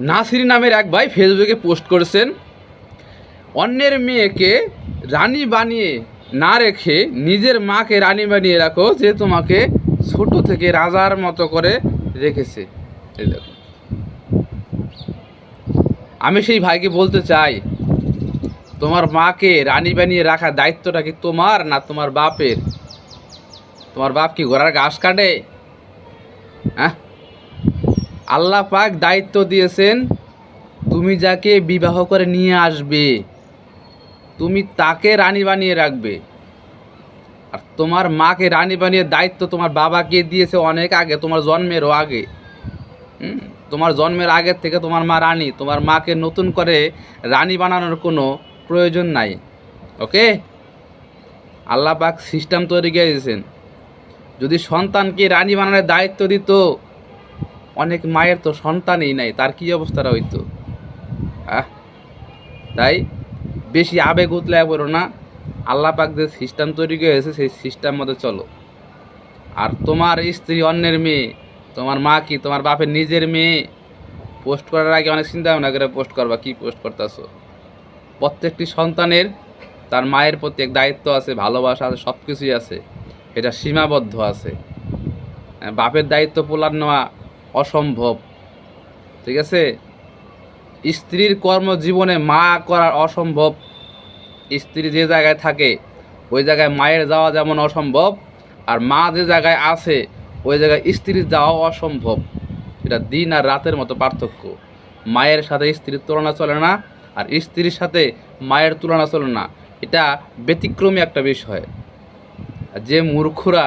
নাসির নামের এক ভাই ফেসবুকে পোস্ট করেছেন, অন্যের মেয়েকে রানী বানিয়ে না রেখে নিজের মাকে রানী বানিয়ে রাখো, যে তোমাকে ছোট থেকে রাজার মতো করে রেখেছে। এই দেখো, আমি সেই ভাইকে বলতে চাই, তোমার মাকে রানী বানিয়ে রাখার দায়িত্বটা কি তোমার না তোমার বাপের? তোমার বাপ কি ঘোড়ার ঘাস কাটে? হ্যাঁ, আল্লাহ পাক দায়িত্ব দিয়েছেন, তুমি যাকে বিবাহ করে নিয়ে আসবে তুমি তাকে রানী বানিয়ে রাখবে। আর তোমার মাকে রানী বানিয়ে দায়িত্ব তোমার বাবাকে দিয়েছে অনেক আগে, তোমার জন্মেরও আগে। তোমার জন্মের আগের থেকে তোমার মা রানী, তোমার মাকে নতুন করে রানী বানানোর কোনো প্রয়োজন নাই। ওকে, আল্লাহ পাক সিস্টেম তৈরি করে দিয়েছেন। যদি সন্তানকে রানী বানানোর দায়িত্ব দিত, অনেক মায়ের তো সন্তানই নাই, তার কী অবস্থাটা হইতো? তাই বেশি আবেগ উতলায় পড়ো না। আল্লাহ পাক যে সিস্টেম তৈরি করেছে সেই সিস্টেম মতো চলো। আর তোমার স্ত্রী অন্যের মেয়ে, তোমার মা কি তোমার বাপের নিজের মেয়ে? পোস্ট করার আগে অনেক চিন্তা ভাবনা করে পোস্ট করবা, কি পোস্ট করতেছো। প্রত্যেকটি সন্তানের তার মায়ের প্রতি এক দায়িত্ব আছে, ভালোবাসা আছে, সব কিছুই আছে, এটা সীমাবদ্ধ আছে। বাপের দায়িত্ব পোলার নেওয়া অসম্ভব, ঠিক আছে? স্ত্রীর কর্মজীবনে মা করার অসম্ভব। স্ত্রী যে জায়গায় থাকে ওই জায়গায় মায়ের যাওয়া যেমন অসম্ভব, আর মা যে জায়গায় আছে ওই জায়গায় স্ত্রীর যাওয়া অসম্ভব। এটা দিন আর রাতের মতো পার্থক্য। মায়ের সাথে স্ত্রীর তুলনা চলে না, আর স্ত্রীর সাথে মায়ের তুলনা চলে না। এটা ব্যতিক্রমী একটা বিষয়। যে মূর্খরা